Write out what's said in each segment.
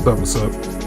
up? What's up?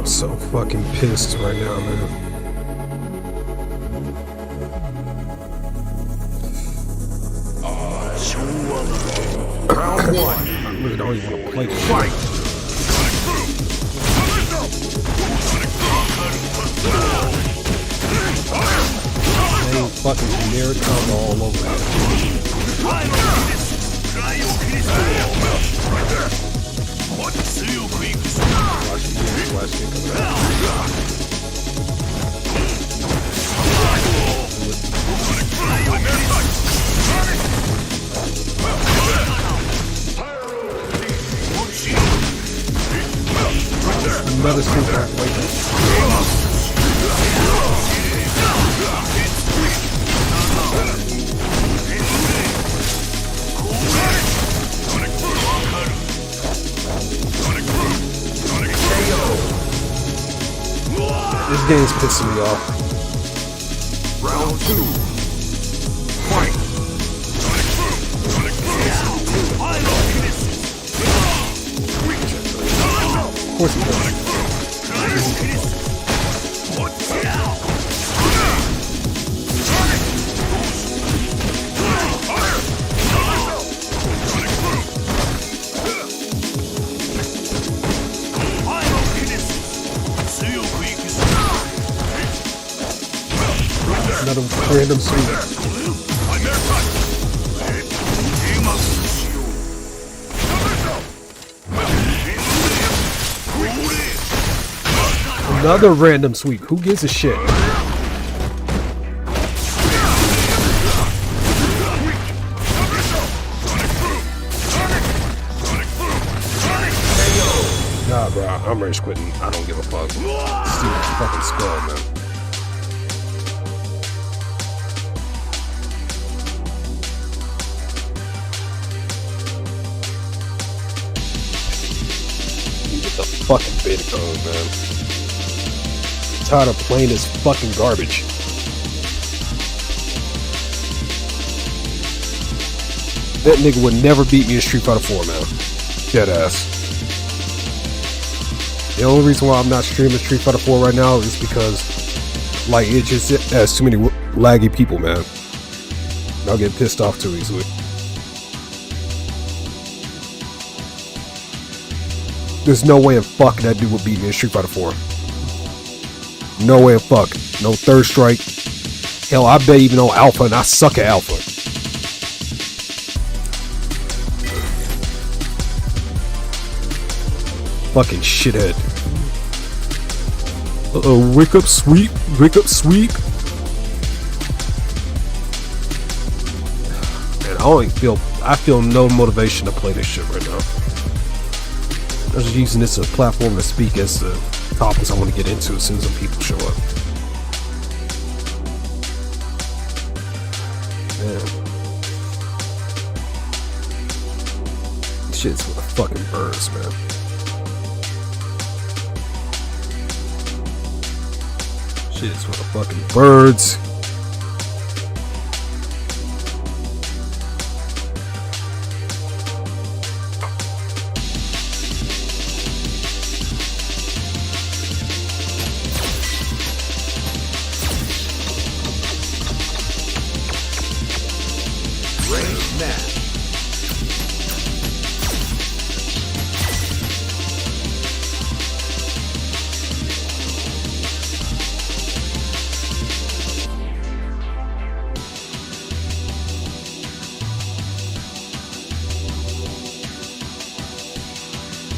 I'm so fucking pissed right now, man. Round one. I really don't even want to play this fight. Same fucking generic combo all over that. Another super This game's pissing me off. Round two. Fight. Of course he does. Another random sweep. Another random sweep. Who gives a shit? Nah, bro. I'm rage quitting. I don't give a fuck. Stupid fucking skull, man. Get the fucking beta code, man. I'm tired of playing this fucking garbage. That nigga would never beat me in Street Fighter 4, man. Dead ass. The only reason why I'm not streaming Street Fighter 4 right now is because, like, it just has too many laggy people, man. I'll get pissed off too easily. There's no way in fuck that dude would beat me in Street Fighter 4. No way in fuck. No third strike. Hell, I bet even on Alpha, and I suck at Alpha. Fucking shithead. Uh-oh, wake up, sweep. Wake up, sweep. Man, I feel no motivation to play this shit right now. I'm just using this as a platform to speak as the topics I want to get into as soon as the people show up. Man. Shit's for the fucking birds, man. Shit's for the fucking birds.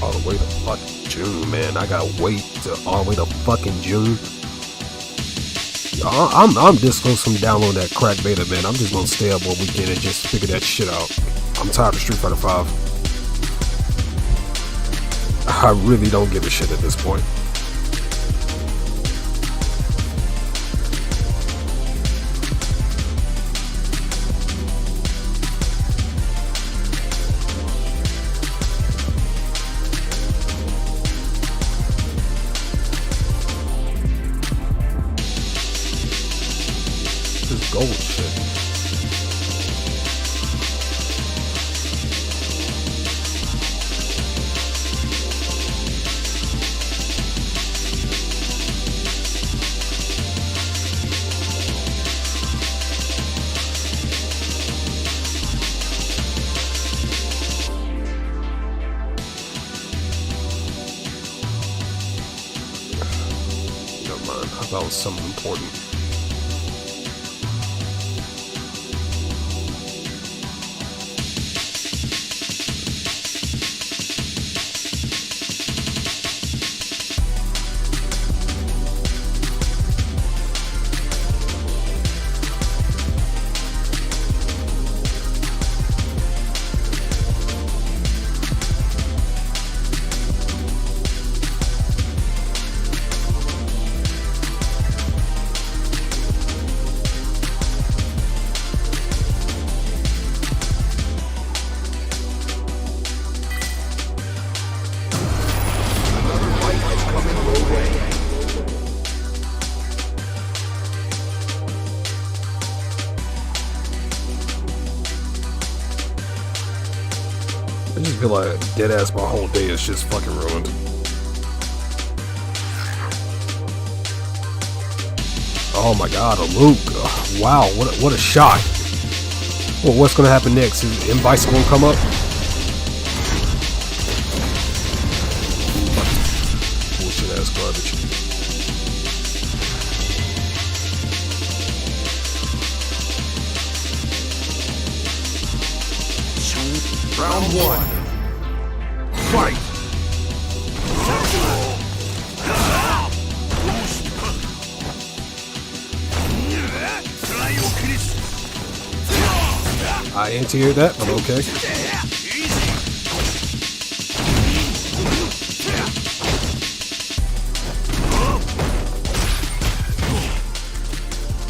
All the way to fucking June, man. I gotta wait till all the way to fucking June. I'm this close from downloading that crack beta, man. I'm just gonna stay up one weekend and just figure that shit out. I'm tired of Street Fighter 5. I really don't give a shit at this point. This gold shit. Never mind. I thought it was something important. I just feel like dead ass my whole day is just fucking ruined. Oh my god, a Luke. Wow, what a shot. Well, what's gonna happen next? Is Invice gonna come up? Bullshit ass garbage. Round one. Fight! I ain't hear that, but okay.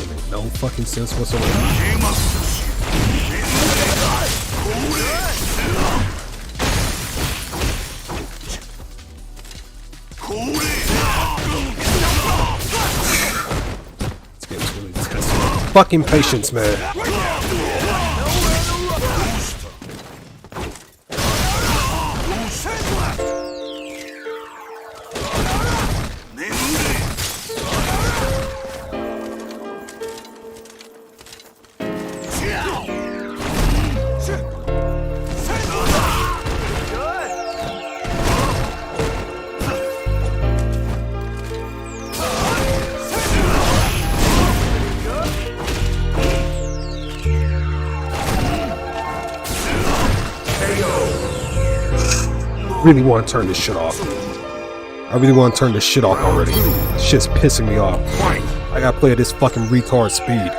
It made no fucking sense whatsoever. This game's really testing fucking patience, man. really want to turn this shit off. I really want to turn this shit off already. This shit's pissing me off. I gotta play at this fucking retard speed.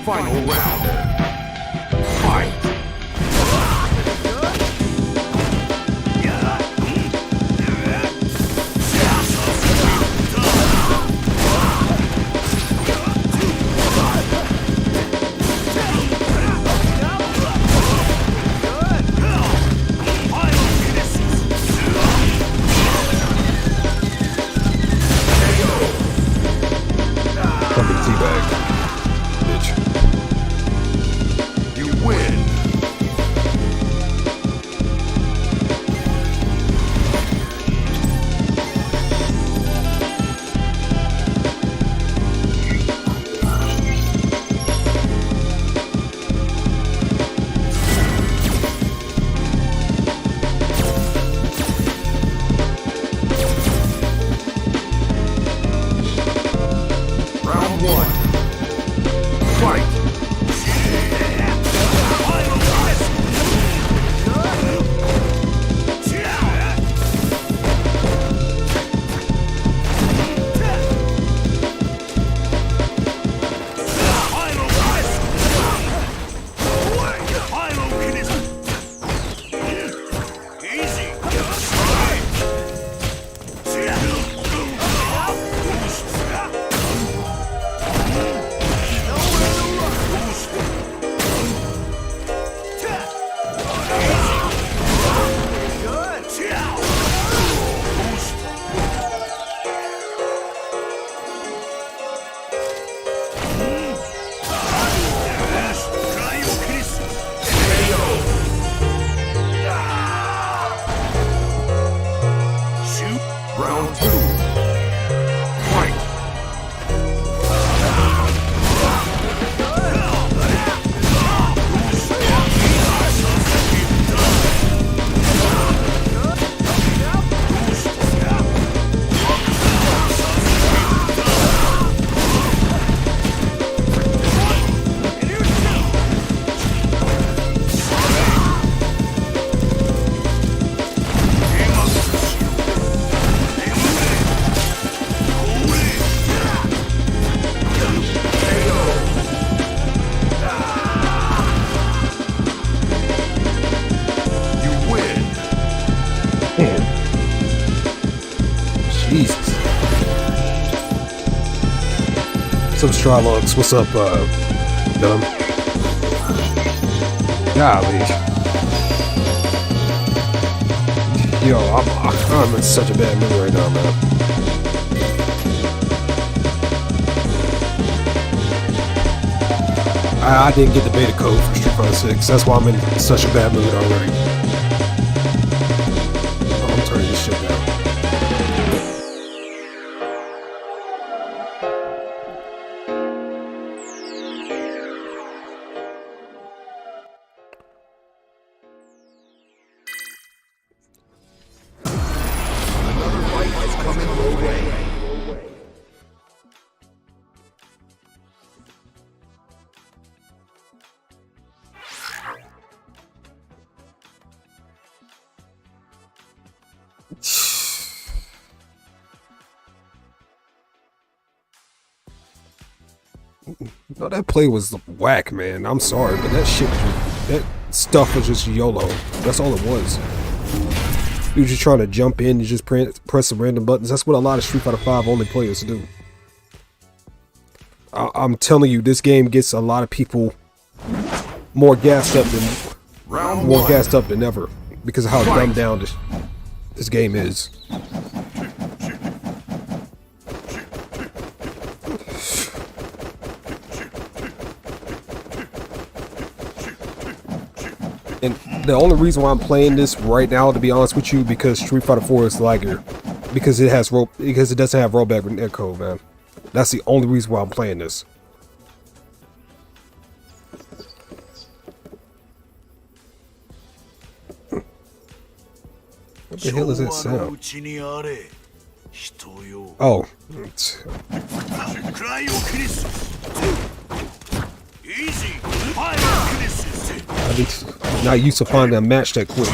Final round. Fight! Fucking teabag. Bitch. You win! Round one. Fight! Round two. Fight! Jesus. What's up, Strylogs? What's up, Dylan? Golly. Yo, I'm in such a bad mood right now, man. I didn't get the beta code for Street Fighter 6. That's why I'm in such a bad mood already. Oh, I'm turning this shit down. Another fight is coming your way. No, that play was whack, man. I'm sorry, but that shit, that stuff was just YOLO. That's all it was. You just trying to jump in and just press some random buttons. That's what a lot of Street Fighter 5 only players do. I'm telling you, this game gets a lot of people more gassed up than ever because of how dumbed down this game is. And the only reason why I'm playing this right now, to be honest with you, because Street Fighter 4 is laggier, because it doesn't have rollback netcode, man. That's the only reason why I'm playing this. What the hell is that sound? Oh. I'm not used to finding a match that quick.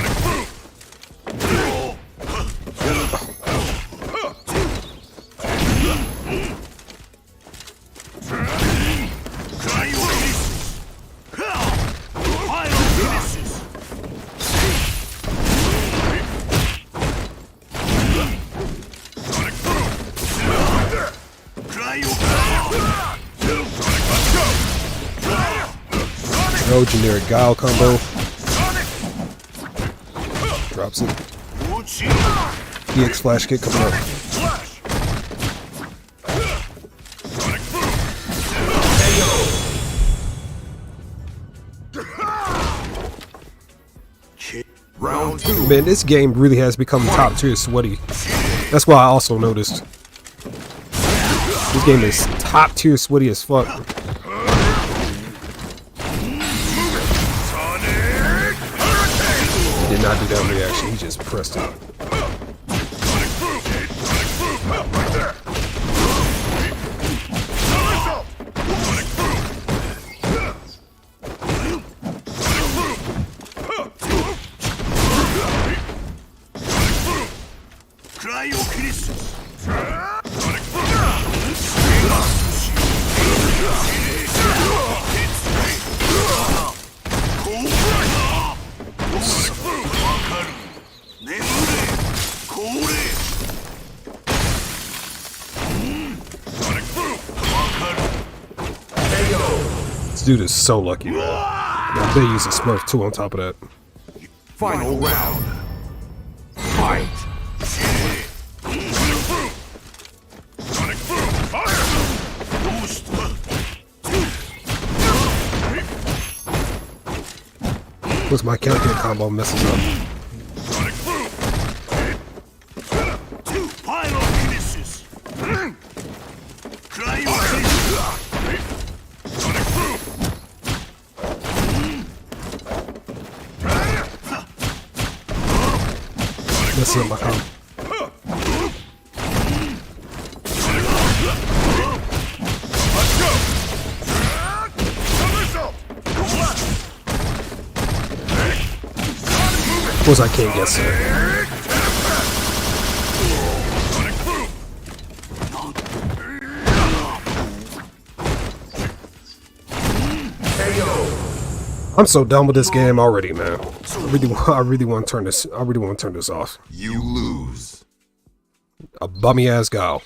No generic guile combo. Drops it. EX flash kick coming up. Round 2. Man, this game really has become top tier sweaty. That's why I also noticed. This game is top tier sweaty as fuck. Did not do that reaction, he just pressed it. This dude is so lucky, man. I bet he used a Smurf too on top of that. Final round. Fight. What's my counter combo messes up? Messing up my combo. Of course I can't guess it. I'm so done with this game already, man. I really want to turn this. I really want to turn this off. You lose. A bummy ass guile.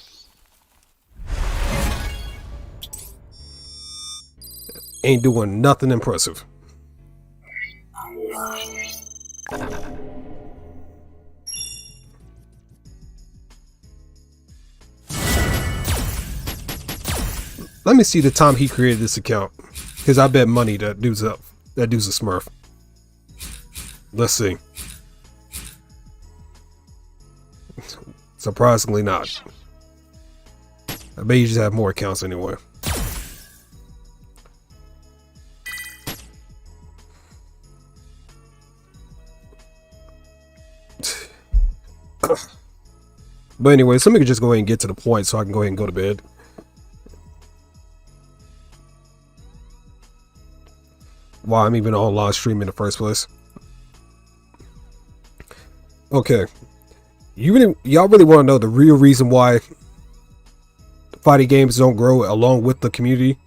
Ain't doing nothing impressive. Let me see the time he created this account, because I bet money that dude's a Smurf. Let's see. Surprisingly not. I bet you just have more accounts anyway. But anyways, let me just go ahead and get to the point so I can go ahead and go to bed. Why I'm even on live stream in the first place. Okay. y'all really want to know the real reason why fighting games don't grow along with the community?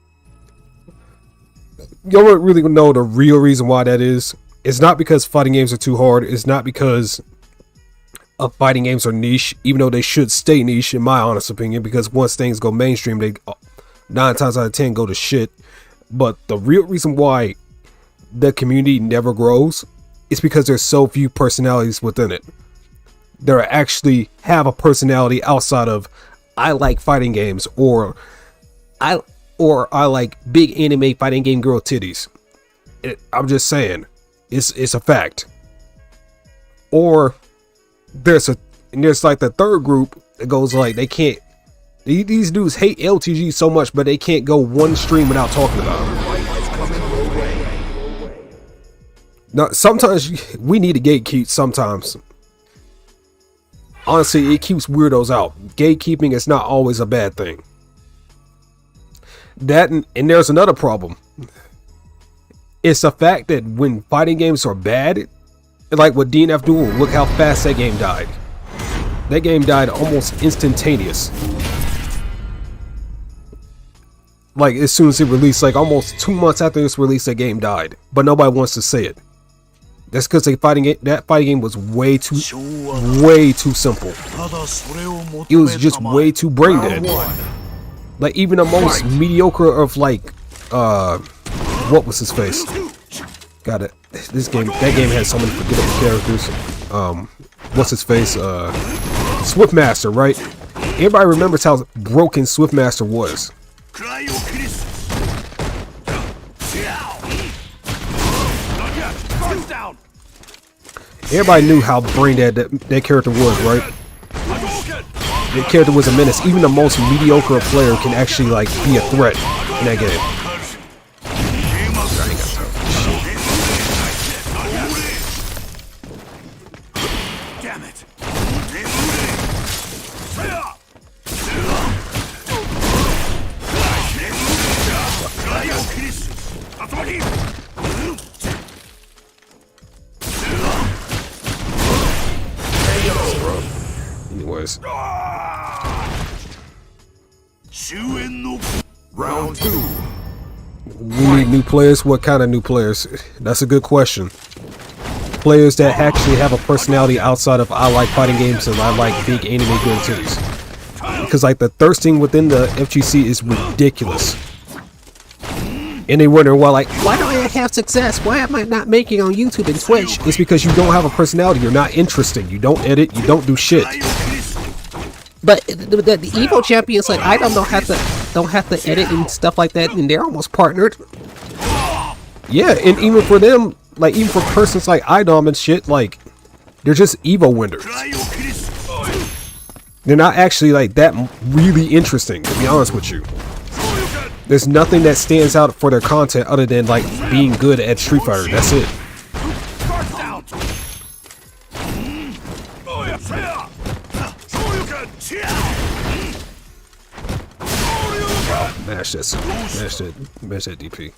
Y'all really know the real reason why that is? It's not because fighting games are too hard. It's not because fighting games are niche, even though they should stay niche in my honest opinion, because once things go mainstream, they 9 times out of 10 go to shit. But the real reason why the community never grows is because there's so few personalities within it. There actually have a personality outside of I like fighting games, or I like big anime fighting game girl titties. I'm just saying, it's a fact. Or there's like the third group that goes like they can't. These dudes hate LTG so much, but they can't go one stream without talking about it. Now, sometimes we need to gatekeep. Sometimes, honestly, it keeps weirdos out. Gatekeeping is not always a bad thing. That and there's another problem. It's the fact that when fighting games are bad, like with DNF Duel, look how fast that game died. That game died almost instantaneous. Like as soon as it released, like almost 2 months after its release, that game died. But nobody wants to say it. That's because that fighting game was way too simple. It was just way too brain dead. Like even the most mediocre of like what was his face? Got it. That game had so many forgettable characters. What's his face? Swiftmaster, right? Everybody remembers how broken Swiftmaster was. Everybody knew how brain dead that character was, right? That character was a menace. Even the most mediocre player can actually like be a threat in that game. Anyways. Round 2. We need new players. What kind of new players? That's a good question. Players that actually have a personality outside of I like fighting games and I like big anime girl titties. Because like the thirsting within the FGC is ridiculous. And they wonder why don't I have success? Why am I not making on YouTube and Twitch? It's because you don't have a personality. You're not interesting. You don't edit. You don't do shit. But the Evo champions like I don't have to edit and stuff like that, and they're almost partnered. Yeah, and even for them, like even for persons like IDOM and shit, like they're just Evo winners. They're not actually like that really interesting, to be honest with you. There's nothing that stands out for their content other than like being good at Street Fighter. That's it. Mash that DP.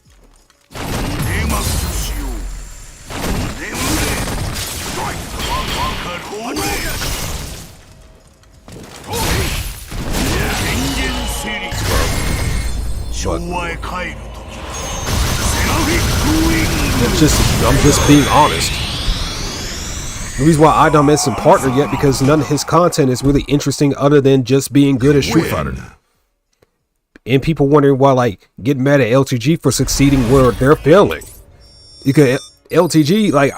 I'm just being honest. The reason why IDOM isn't partnered yet because none of his content is really interesting other than just being good at Street Fighter. And people wondering why like get mad at LTG for succeeding where they're failing. Because LTG, like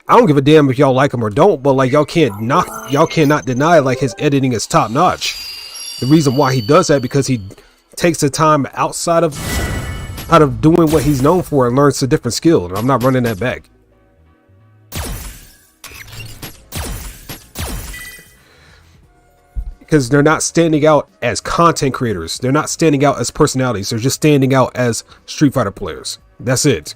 I don't give a damn if y'all like him or don't, but like y'all cannot deny like his editing is top notch. The reason why he does that because he takes the time out of doing what he's known for and learns a different skill, and I'm not running that back. Because they're not standing out as content creators. They're not standing out as personalities. They're just standing out as Street Fighter players. That's it.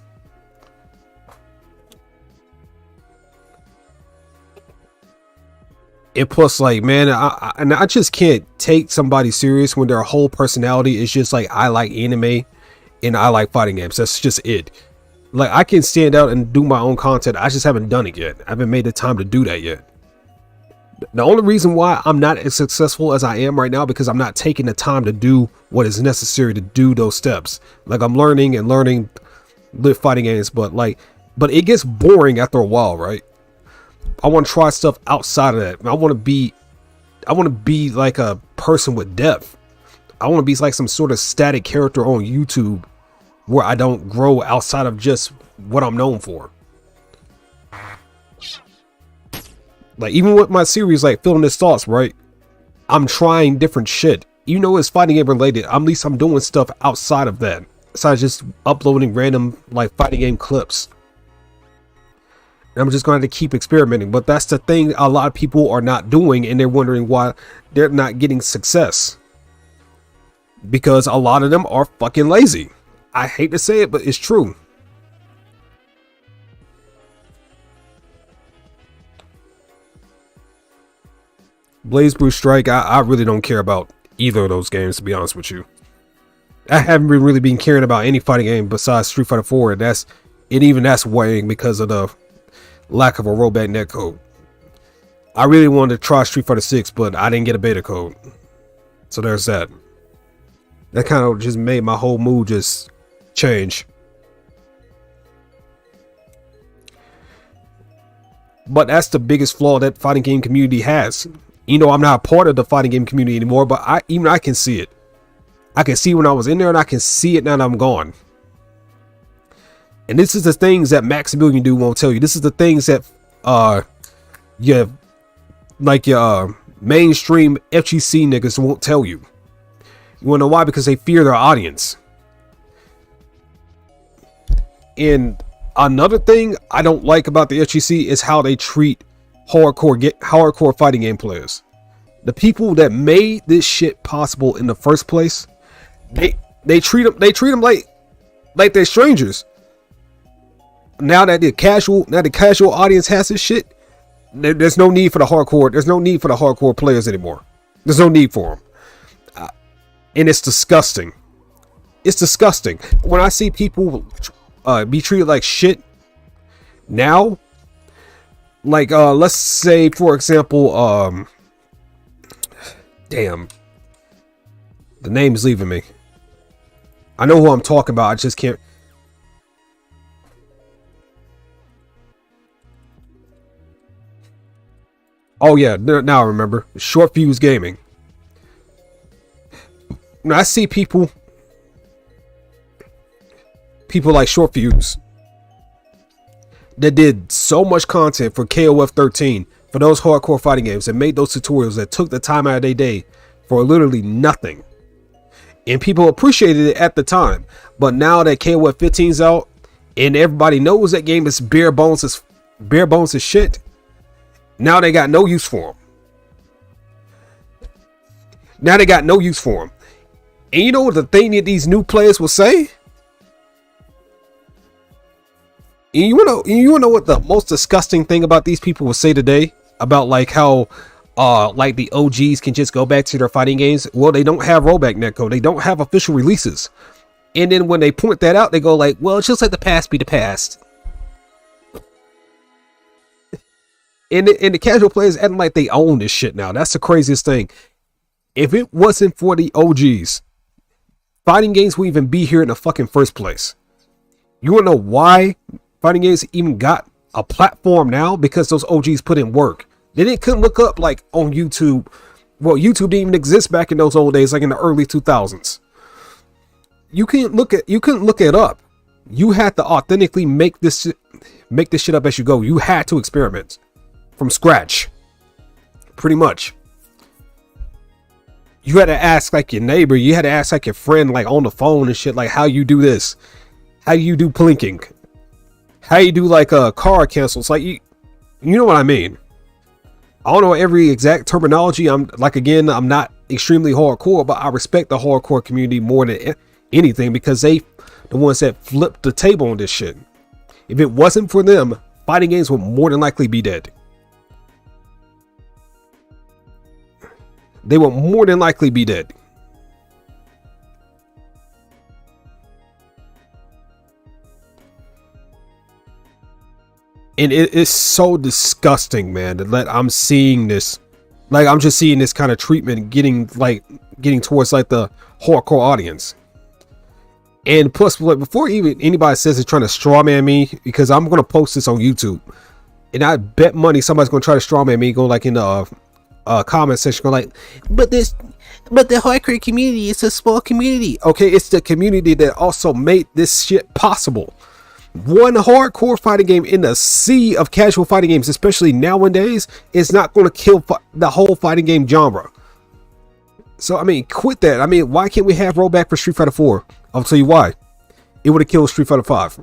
And plus, like, man, I just can't take somebody serious when their whole personality is just like, I like anime and I like fighting games. That's just it. Like, I can stand out and do my own content. I just haven't done it yet. I haven't made the time to do that yet. The only reason why I'm not as successful as I am right now, because I'm not taking the time to do what is necessary to do those steps. Like, I'm learning live fighting games, but it gets boring after a while, right? I want to try stuff outside of that. I want to be like a person with depth. I want to be like some sort of static character on YouTube where I don't grow outside of just what I'm known for. Like, even with my series, like Filling His Thoughts, right? I'm trying different shit. Even though it's fighting game related, at least I'm doing stuff outside of that. Besides just uploading random, like, fighting game clips. And I'm just going to keep experimenting. But that's the thing a lot of people are not doing, and they're wondering why they're not getting success. Because a lot of them are fucking lazy. I hate to say it, but it's true. Blaze Blue Strike, I really don't care about either of those games, to be honest with you. I haven't really been caring about any fighting game besides Street Fighter 4, and even that's weighing because of the lack of a rollback netcode. I really wanted to try Street Fighter 6, but I didn't get a beta code. So there's that. That kind of just made my whole mood just change. But that's the biggest flaw that fighting game community has. You know, I'm not a part of the fighting game community anymore, but I can see it. I can see when I was in there, and I can see it now that I'm gone. And this is the things that Maximilian Dude won't tell you. This is the things that your mainstream FGC niggas won't tell you. You wanna know why? Because they fear their audience. And another thing I don't like about the FGC is how they treat hardcore fighting game players. The people that made this shit possible in the first place, they treat them like they're strangers. Now that the casual audience has this shit, there's no need for the hardcore. There's no need for the hardcore players anymore. There's no need for them, and it's disgusting. It's disgusting when I see people be treated like shit now. Like, let's say, for example, damn, the name is leaving me. I know who I'm talking about. I just can't. Oh yeah, now I remember. Short Fuse Gaming. When I see people like Short Fuse that did so much content for KOF 13, for those hardcore fighting games, that made those tutorials, that took the time out of their day for literally nothing. And people appreciated it at the time. But now that KOF 15's out and everybody knows that game is bare bones as shit, now they got no use for them. Now they got no use for them. And you know what the thing that these new players will say? And you wanna know what the most disgusting thing about these people will say today? About like how like the OGs can just go back to their fighting games. Well, they don't have rollback netcode. They don't have official releases. And then when they point that out, they go like, well, just let the past be the past. And the casual players acting like they own this shit now. That's the craziest thing. If it wasn't for the OGs, fighting games would even be here in the fucking first place. You wanna know why fighting games even got a platform now? Because those OGs put in work. They couldn't look up like on YouTube. Well, YouTube didn't even exist back in those old days, like in the early 2000s. You couldn't look it up. You had to authentically make this shit up as you go. You had to experiment from scratch, pretty much. You had to ask like your neighbor. You had to ask like your friend, like on the phone and shit, like how you do this, how you do plinking, how you do like car cancels. Like you know what I mean. I don't know every exact terminology. I'm not extremely hardcore, but I respect the hardcore community more than anything because they the ones that flipped the table on this shit. If it wasn't for them, fighting games would more than likely be dead. They will more than likely be dead. And it is so disgusting, man, that I'm seeing this Like, I'm just seeing this kind of treatment getting towards like the hardcore audience. And plus, like, before even anybody says they're trying to strawman me, because I'm gonna post this on YouTube, and I bet money somebody's gonna try to strawman me, go like in the comment section, go like, but the hardcore community is a small community. Okay, it's the community that also made this shit possible. One hardcore fighting game in the sea of casual fighting games, especially nowadays, is not going to kill the whole fighting game genre. So, I mean, quit that. I mean, why can't we have rollback for Street Fighter 4? I'll tell you why. It would have killed Street Fighter 5.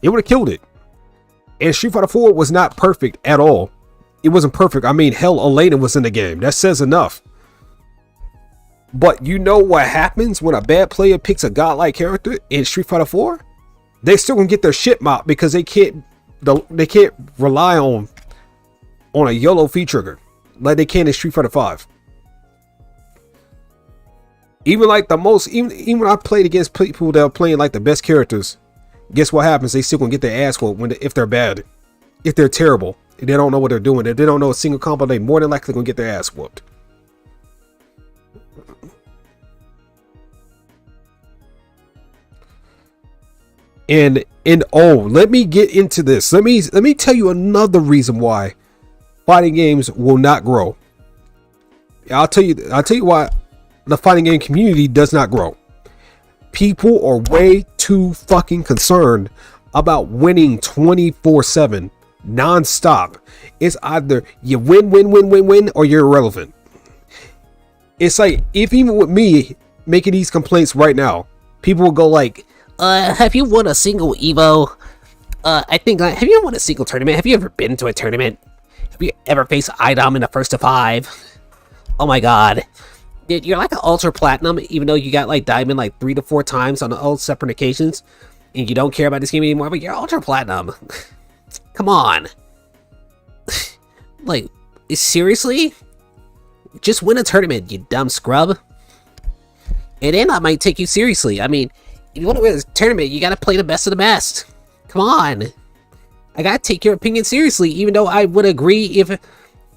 It would have killed it. And Street Fighter 4 was not perfect at all. It wasn't perfect. I mean, hell, Elena was in the game. That says enough. But you know what happens when a bad player picks a godlike character in Street Fighter 4? They still gonna get their shit mopped because they can't rely on a YOLO V trigger like they can in Street Fighter 5. Even like even when I played against people that are playing like the best characters, guess what happens? They still gonna get their ass whooped if they're bad, if they're terrible, if they don't know what they're doing, if they don't know a single combo, they more than likely gonna get their ass whooped. And oh, let me get into this. Let me tell you another reason why fighting games will not grow. I'll tell you why the fighting game community does not grow. People are way too fucking concerned about winning 24/7 non-stop. It's either you win or you're irrelevant. It's like, if even with me making these complaints right now, people will go like, have you won a single Evo? Have you won a single tournament? Have you ever been to a tournament? Have you ever faced IDOM in the first of 5? Oh my god. Dude, you're like an ultra platinum, even though you got like diamond like 3 to 4 times on all separate occasions, and you don't care about this game anymore, but you're ultra platinum. Come on. Like, seriously? Just win a tournament, you dumb scrub. And then I might take you seriously. I mean, if you want to win a tournament, you gotta play the best of the best. Come on. I gotta take your opinion seriously, even though I would agree if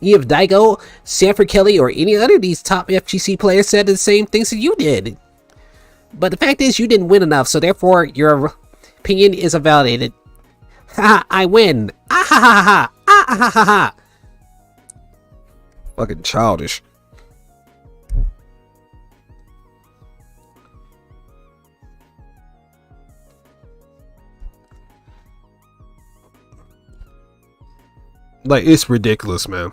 Daigo, Sanford Kelly, or any other of these top FGC players said the same things that you did. But the fact is, you didn't win enough, so therefore your opinion is invalidated. Haha, I win. Ah ha ha ha. Ah ha ha ha. Fucking childish. Like, it's ridiculous, man.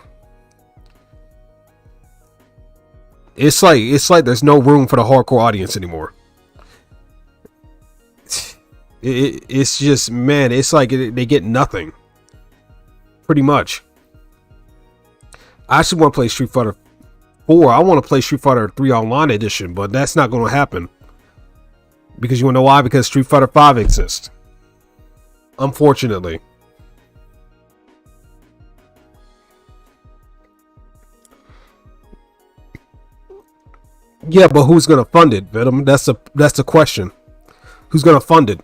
It's like there's no room for the hardcore audience anymore. It's just, man, it's like they get nothing. Pretty much. I actually want to play Street Fighter 4. I want to play Street Fighter 3 Online Edition, but that's not going to happen. Because you want to know why? Because Street Fighter 5 exists. Unfortunately. Yeah, but who's gonna fund it, Venom? That's the question. Who's gonna fund it?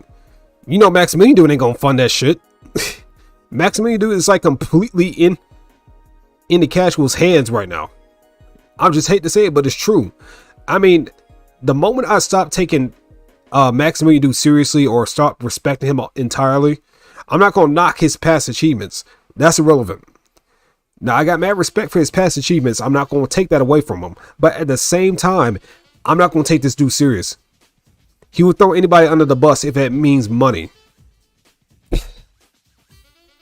You know, Maximilian Dude ain't gonna fund that shit. Maximilian Dude is like completely in the casual's hands right now. I just hate to say it, but it's true. I mean, the moment I stop taking Maximilian Dude seriously or stop respecting him entirely, I'm not gonna knock his past achievements. That's irrelevant. Now, I got mad respect for his past achievements. I'm not going to take that away from him. But at the same time, I'm not going to take this dude serious. He would throw anybody under the bus if it means money.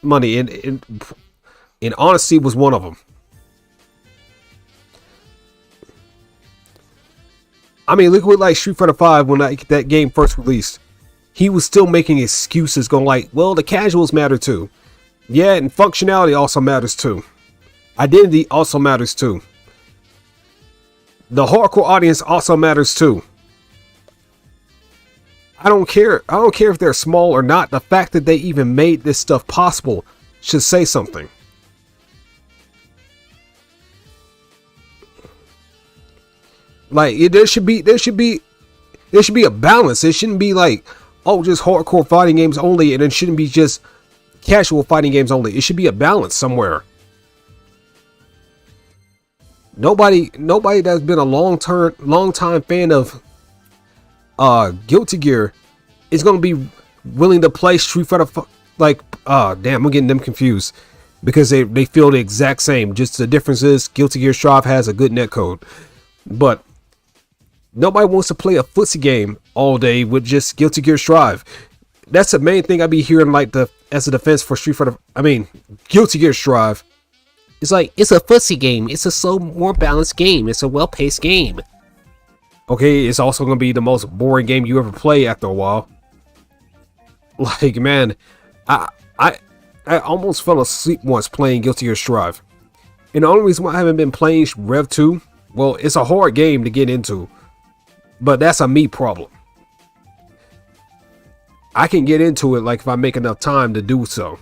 Money. And honesty was one of them. I mean, look at like Street Fighter 5 when that game first released. He was still making excuses going like, well, the casuals matter too. Yeah, and functionality also matters too. Identity also matters too. The hardcore audience also matters too. I don't care. I don't care if they're small or not. The fact that they even made this stuff possible should say something. Like, there should be a balance. It shouldn't be like, oh, just hardcore fighting games only, and it shouldn't be just casual fighting games only. It should be a balance somewhere. Nobody that's been a long time fan of Guilty Gear is gonna be willing to play Street Fighter. Damn, I'm getting them confused because they feel the exact same. Just the difference is Guilty Gear Strive has a good netcode, but nobody wants to play a footsie game all day with just Guilty Gear Strive. That's the main thing I be hearing, like, as a defense for Guilty Gear Strive. It's like, it's a footsie game. It's a slow, more balanced game. It's a well-paced game. Okay, it's also going to be the most boring game you ever play after a while. Like, man, I almost fell asleep once playing Guilty Gear Strive. And the only reason why I haven't been playing Rev 2, well, it's a hard game to get into. But that's a me problem. I can get into it, like, if I make enough time to do so.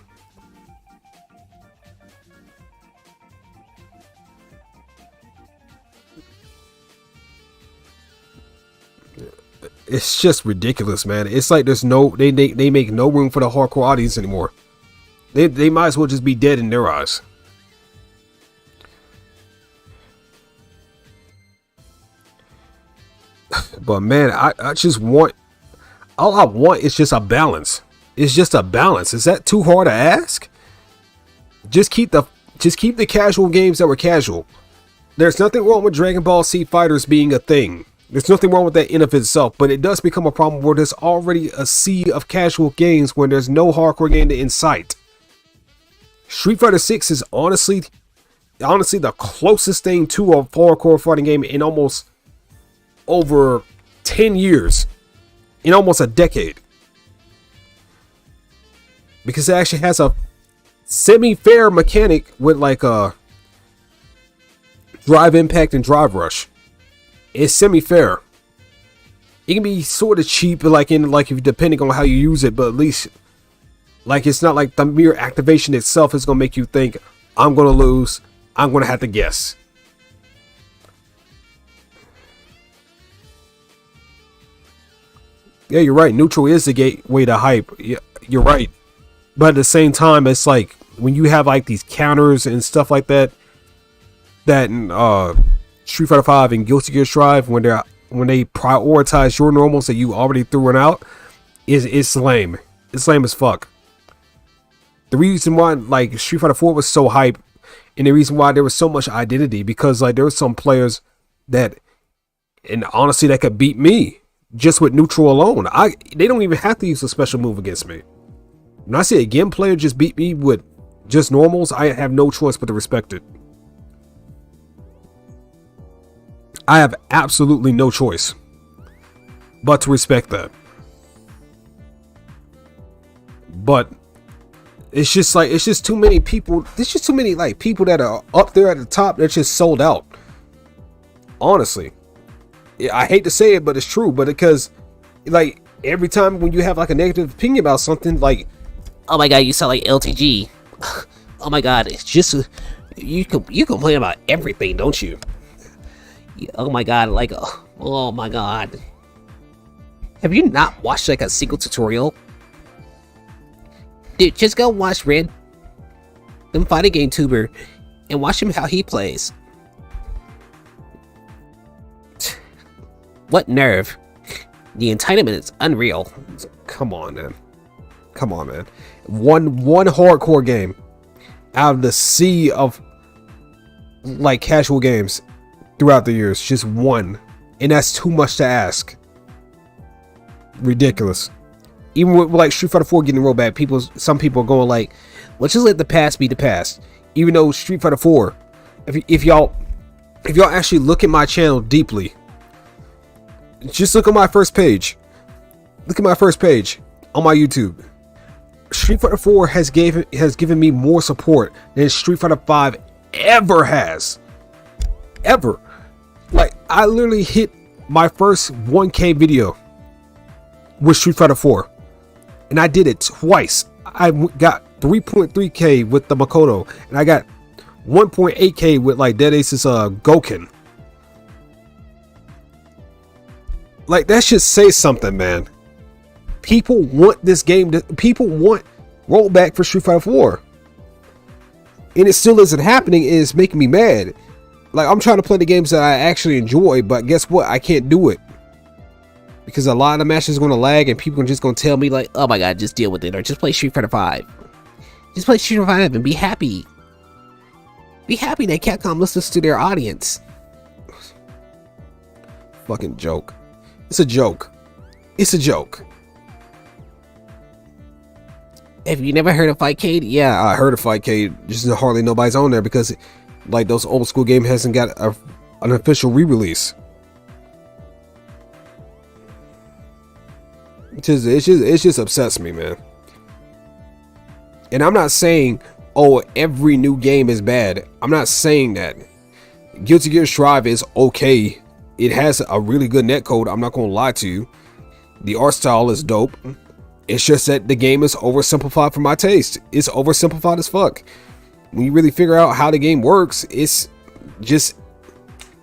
It's just ridiculous, man. It's like there's they make no room for the hardcore audience anymore. They might as well just be dead in their eyes. But man, I just want, all I want is just a balance. It's just a balance. Is that too hard to ask? Just keep the casual games that were casual. There's nothing wrong with Dragon Ball Z Fighters being a thing. There's nothing wrong with that in of itself, but it does become a problem where there's already a sea of casual games when there's no hardcore game to incite. Street Fighter 6 is honestly the closest thing to a hardcore fighting game in almost over 10 years, in almost a decade, because it actually has a semi-fair mechanic with like a drive impact and drive rush. It's semi-fair. It can be sort of cheap, if depending on how you use it, but at least, like, it's not like the mere activation itself is gonna make you think, I'm gonna lose, I'm gonna have to guess. Yeah, you're right. Neutral is the gateway to hype. Yeah, you're right. But at the same time, it's like when you have like these counters and stuff like that Street Fighter 5 and Guilty Gear Strive, when they prioritize your normals that you already threw out, it's lame. It's lame as fuck. The reason why like Street Fighter 4 was so hype, and the reason why there was so much identity, because like there were some players that, and honestly, that could beat me just with neutral alone. They don't even have to use a special move against me. When I say a game player just beat me with just normals, I have no choice but to respect it. I have absolutely no choice but to respect that. But it's just too many people. There's just too many like people that are up there at the top that's just sold out. Honestly, I hate to say it, but it's true. But because like every time when you have like a negative opinion about something, like, oh my god, you sound like LTG. Oh my god, it's just you complain about everything, don't you? Oh my god, like, oh my god. Have you not watched like a single tutorial? Dude, just go watch them fighting game tuber and watch him how he plays. What nerve. The entitlement is unreal. Come on, man. Come on, man. One hardcore game out of the sea of like casual games throughout the years, just one, and that's too much to ask. Ridiculous. Even with like Street Fighter 4 getting real bad, some people are going like, let's just let the past be the past. Even though Street Fighter 4, if y'all actually look at my channel deeply, just look at my first page. Look at my first page on my YouTube. Street Fighter 4 has given me more support than Street Fighter 5 ever has. Ever. Like, I literally hit my first 1K video with Street Fighter 4, and I did it twice. I got 3.3K with the Makoto, and I got 1.8K with like Dead Ace's Goken. Like, that should say something, man. People want this game people want rollback for Street Fighter 4, and it still isn't happening. It's making me mad. Like, I'm trying to play the games that I actually enjoy, but guess what? I can't do it. Because a lot of the matches are going to lag, and people are just going to tell me, like, oh my god, just deal with it, or just play Street Fighter 5. Just play Street Fighter 5 and be happy. Be happy that Capcom listens to their audience. Fucking joke. It's a joke. It's a joke. Have you never heard of Fightcade? Yeah, I heard of Fightcade. Just hardly nobody's on there because, like, those old school games hasn't got an official re-release. It just upsets me, man. And I'm not saying, oh, every new game is bad. I'm not saying that. Guilty Gear Strive is okay. It has a really good netcode. I'm not gonna lie to you. The art style is dope. It's just that the game is oversimplified for my taste. It's oversimplified as fuck. When you really figure out how the game works, it's just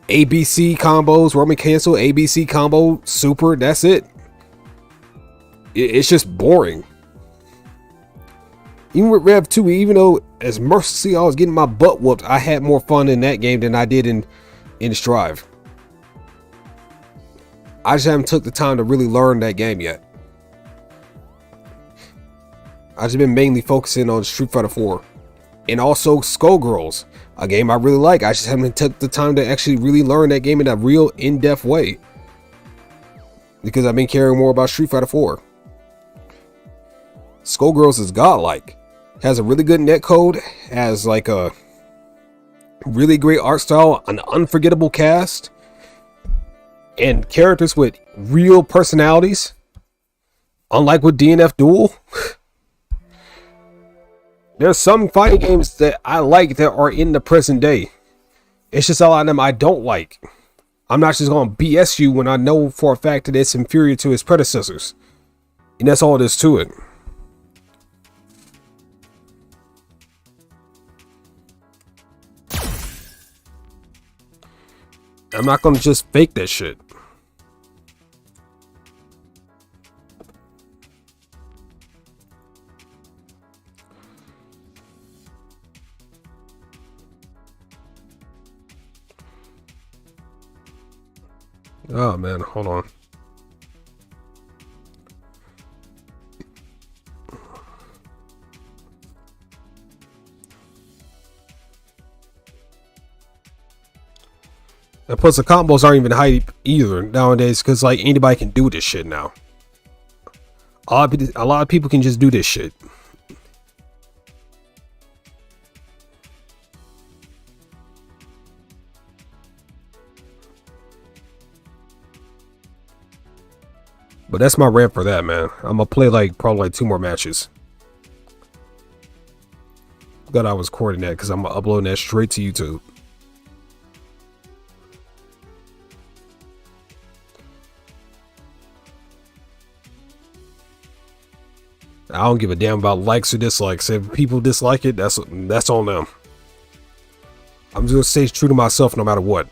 ABC combos, Roman cancel, ABC combo, super, that's it. It's just boring. Even with Rev 2, even though as mercilessly I was getting my butt whooped, I had more fun in that game than I did in Strive. I just haven't took the time to really learn that game yet. I've just been mainly focusing on Street Fighter 4. And also Skullgirls, a game I really like. I just haven't took the time to actually really learn that game in a real in-depth way. Because I've been caring more about Street Fighter 4. Skullgirls is godlike. Has a really good netcode. Has like a really great art style. An unforgettable cast. And characters with real personalities. Unlike with DNF Duel. There's some fighting games that I like that are in the present day. It's just a lot of them I don't like. I'm not just going to BS you when I know for a fact that it's inferior to its predecessors. And that's all there is to it. I'm not going to just fake that shit. Oh man, hold on. And plus the combos aren't even hype either nowadays because like anybody can do this shit now. A lot of people can just do this shit. But that's my rant for that, man. I'm gonna play like probably like 2 more matches. Glad I was recording that because I'm uploading that straight to YouTube. I don't give a damn about likes or dislikes. If people dislike it, that's on them. I'm just gonna stay true to myself no matter what.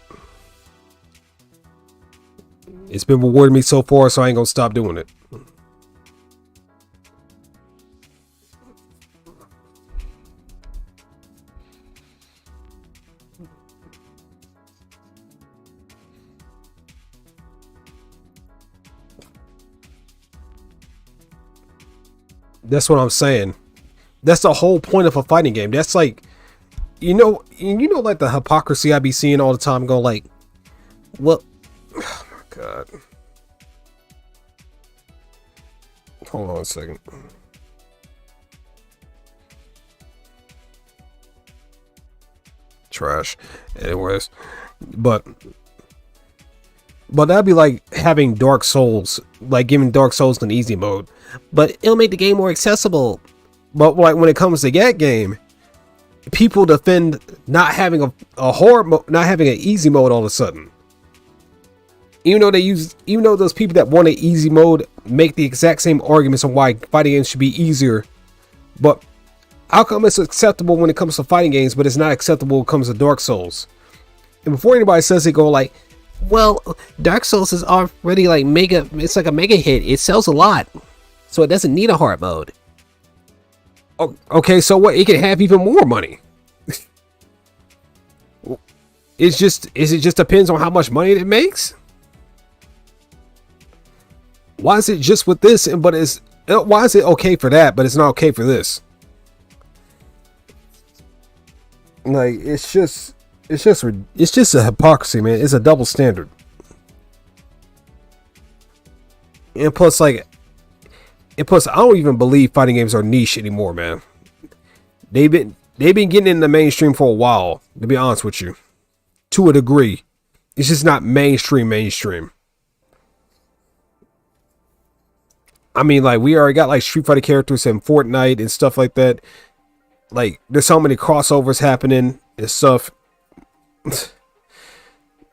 It's been rewarding me so far, so I ain't gonna stop doing it. That's what I'm saying. That's the whole point of a fighting game. That's like, you know, like the hypocrisy I be seeing all the time. Go like, well, oh my god. Hold on a second. Trash. Anyways, but that'd be like having Dark Souls, like giving Dark Souls an easy mode, but it'll make the game more accessible. But like when it comes to that game, people defend not having a hard mode, not having an easy mode all of a sudden. Even though those people that want an easy mode make the exact same arguments on why fighting games should be easier, but how come it's acceptable when it comes to fighting games, but it's not acceptable when it comes to Dark Souls? And before anybody says it, go like, well, Dark Souls is already like it's like a mega hit. It sells a lot, so it doesn't need a hard mode. Oh, okay, so what? It can have even more money. It's just, it just depends on how much money it makes. Why is it just with this, but why is it okay for that, but it's not okay for this? Like, it's just a hypocrisy, man. It's a double standard. And plus, I don't even believe fighting games are niche anymore, man. They've been getting in the mainstream for a while, to be honest with you. To a degree. It's just not mainstream. I mean, like, we already got like Street Fighter characters in Fortnite and stuff like that. Like, there's so many crossovers happening and stuff.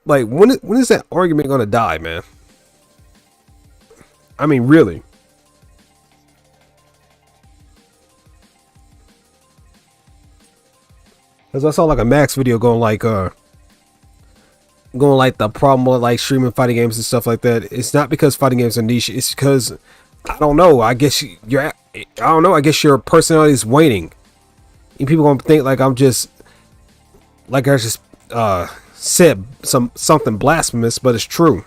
Like, when is that argument gonna die, man? I mean, really. Because I saw like a Max video going like the problem with like streaming fighting games and stuff like that. It's not because fighting games are niche. It's because, I don't know. I guess your personality is waning. And people gonna think like I just said something blasphemous, but it's true.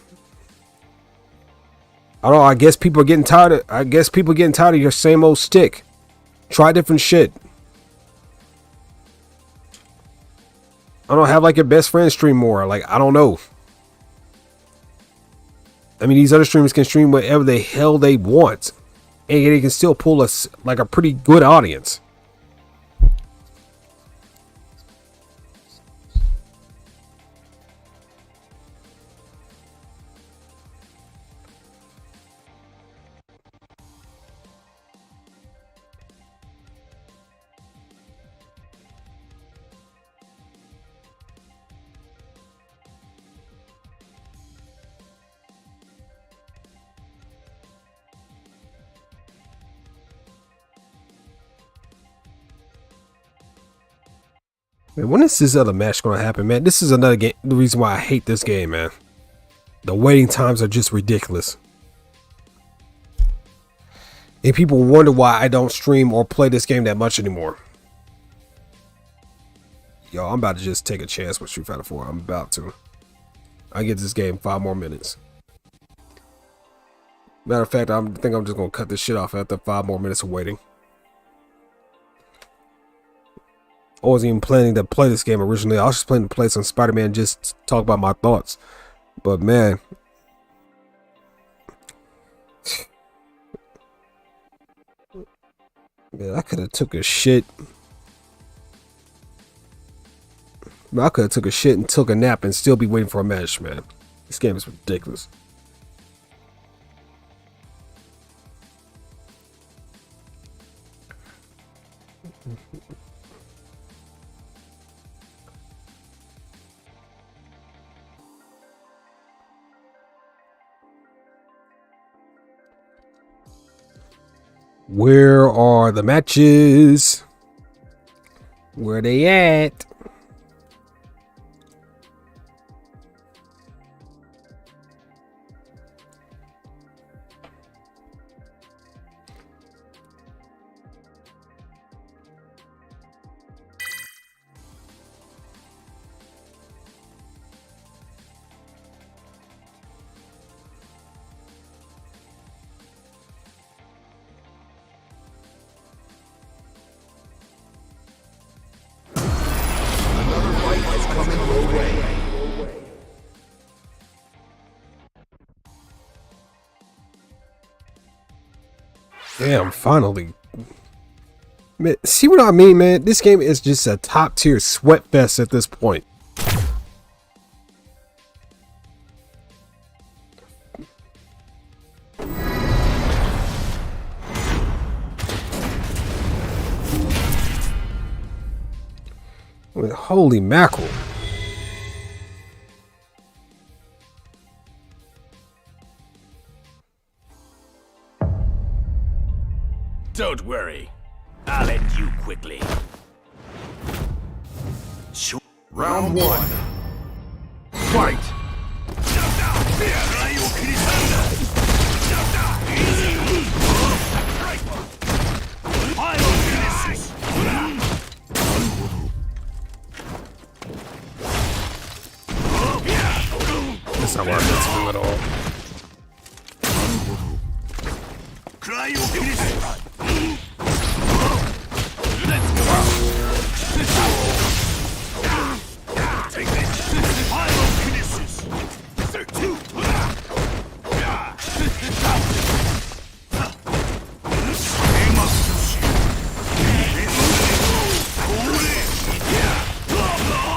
I don't know. I guess people are getting tired of your same old stick. Try different shit. I don't have like your best friend stream more. Like, I don't know. I mean, these other streamers can stream whatever the hell they want, and they can still pull us like a pretty good audience. Man, when is this other match going to happen, man? This is another game. The reason why I hate this game, man. The waiting times are just ridiculous. And people wonder why I don't stream or play this game that much anymore. Yo, I'm about to just take a chance with Street Fighter 4. I'm about to. I get this game 5 more minutes. Matter of fact, I think I'm just going to cut this shit off after 5 more minutes of waiting. I wasn't even planning to play this game originally. I was just planning to play some Spider-Man, just talk about my thoughts. But man, I could have took a shit. I could have took a shit and took a nap and still be waiting for a match, man. This game is ridiculous. Where are the matches? Where they at? Damn, finally. Man, see what I mean, man? This game is just a top tier sweat fest at this point. I mean, holy mackerel. Don't worry, I'll end you quickly. Round 1. Fight! That's not what I meant to do at all. Take this! Pyrokinesis!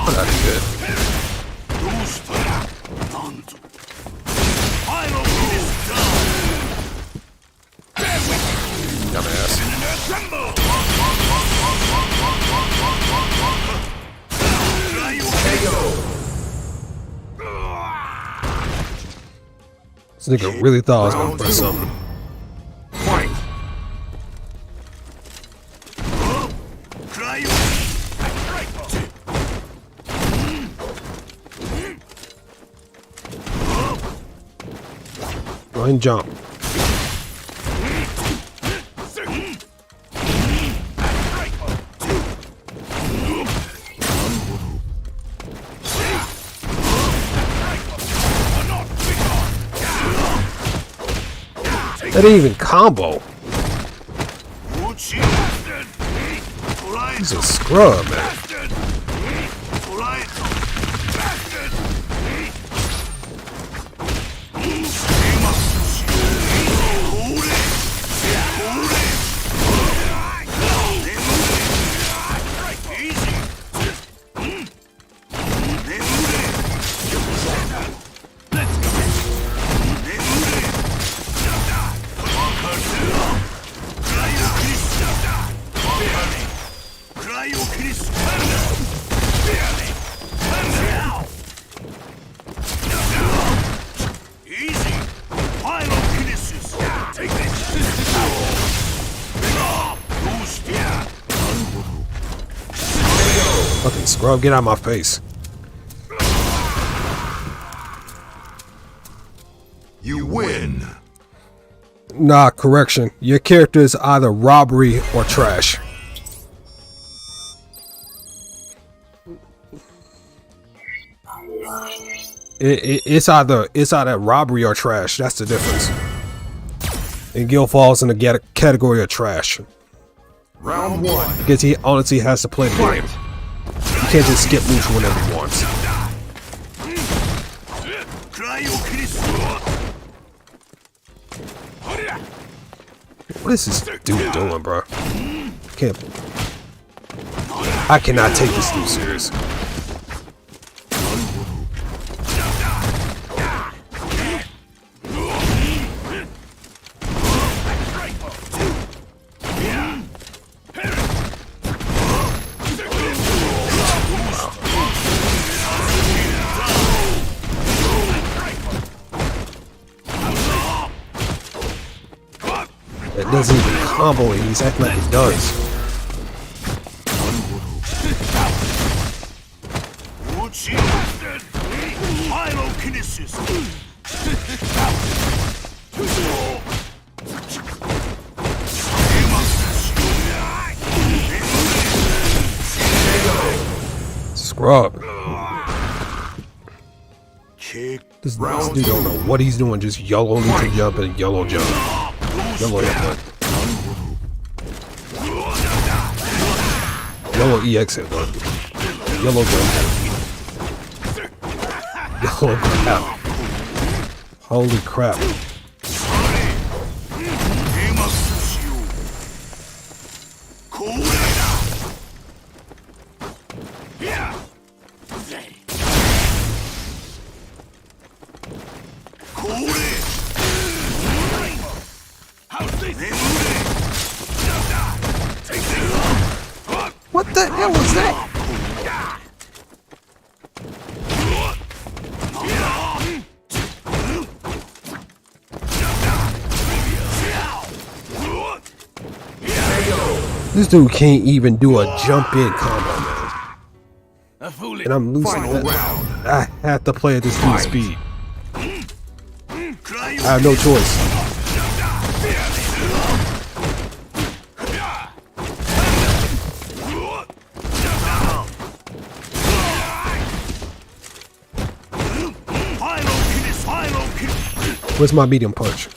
Oh, that's good. This nigga really thought I was gonna press something. Fight! Go ahead and jump. That didn't even combo. He's a scrub, man. Fucking scrub, get out of my face. You win. Nah, correction. Your character is either robbery or trash. It's either robbery or trash. That's the difference. And Gil falls in the category of trash. Round one. Because he honestly has to play the game. He can't just skip neutral whenever he wants. What is this dude doing, bro? I cannot take this dude serious. It doesn't even combo it, he's acting like it does. Scrub. This dude don't know what he's doing, just YOLO to jump and YOLO jump. YOLO hit YOLO EX hit one. YOLO jump. YOLO crap. Holy crap. What the hell was that? This dude can't even do a jump in combo, man. And I'm losing that. I have to play at this dude's speed. I have no choice. Where's my medium punch?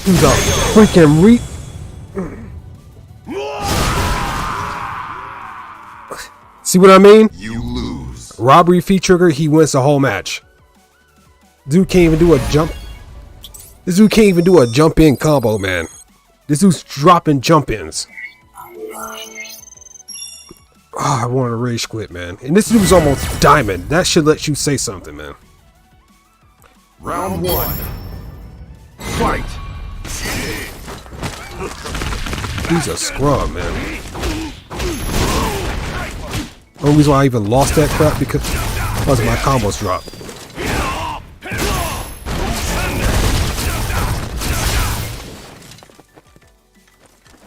The freaking See what I mean? You lose. Robbery fee trigger, he wins the whole match. Dude can't even do a jump. This dude can't even do a jump in combo, man. This dude's dropping jump ins. Oh, I want to rage quit, man. And this dude's almost diamond. That should let you say something, man. Round 1. Fight. He's a scrub, man. The only reason why I even lost that crap because my combos dropped.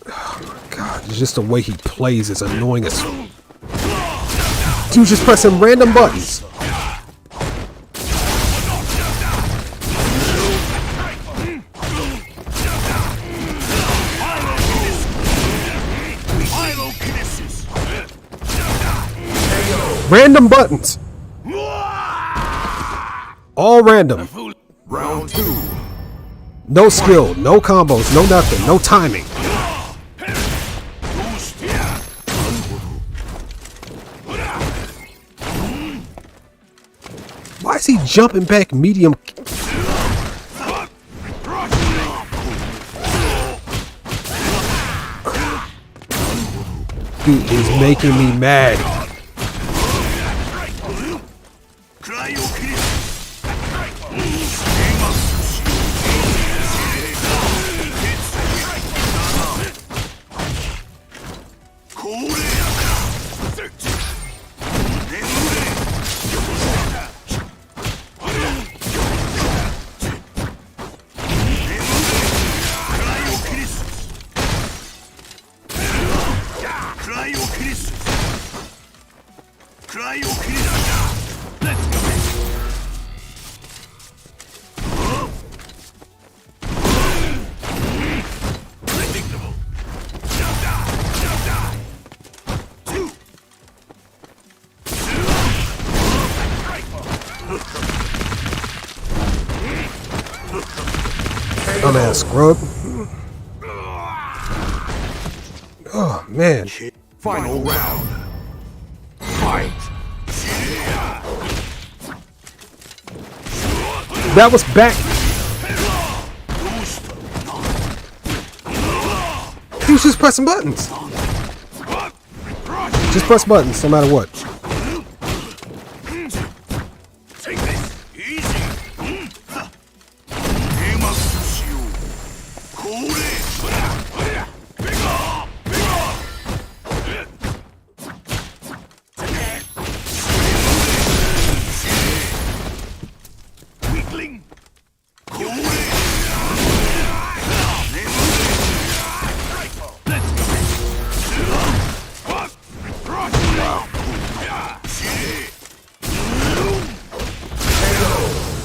Oh my god, it's just the way he plays is annoying as. Dude's just pressing random buttons. Random buttons. All random. Round 2. No skill, no combos, no nothing, no timing. Why is he jumping back medium? Dude is making me mad. Dumbass scrub. Oh man. Final round. Fight. That was back. He was just pressing buttons. Just press buttons no matter what.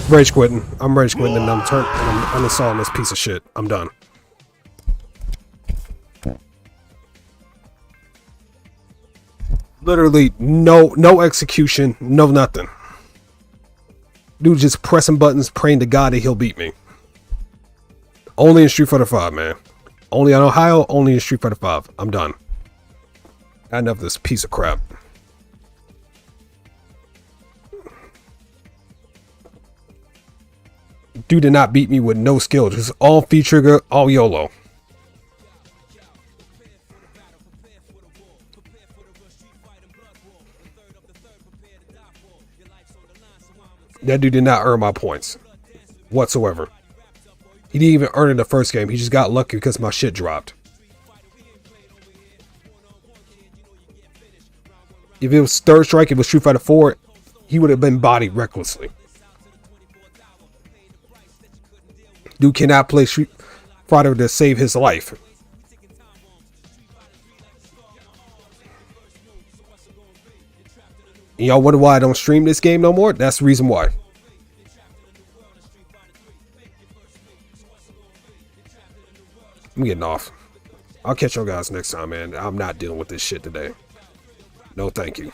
Rage quitting. I'm rage quitting and I'm uninstalling this piece of shit. I'm done. Literally no execution, no nothing. Dude just pressing buttons, praying to God that he'll beat me. Only in Street Fighter 5, man. Only on Ohio, only in Street Fighter 5. I'm done. Enough of this piece of crap. Dude did not beat me with no skill. Just all fee trigger, all YOLO. That dude did not earn my points whatsoever. He didn't even earn it in the first game. He just got lucky because my shit dropped. If it was Third Strike, it was Street Fighter 4. he would have been bodied recklessly. Dude cannot play Street Fighter to save his life. And y'all wonder why I don't stream this game no more? That's the reason why. I'm getting off. I'll catch y'all guys next time, man. I'm not dealing with this shit today. No, thank you.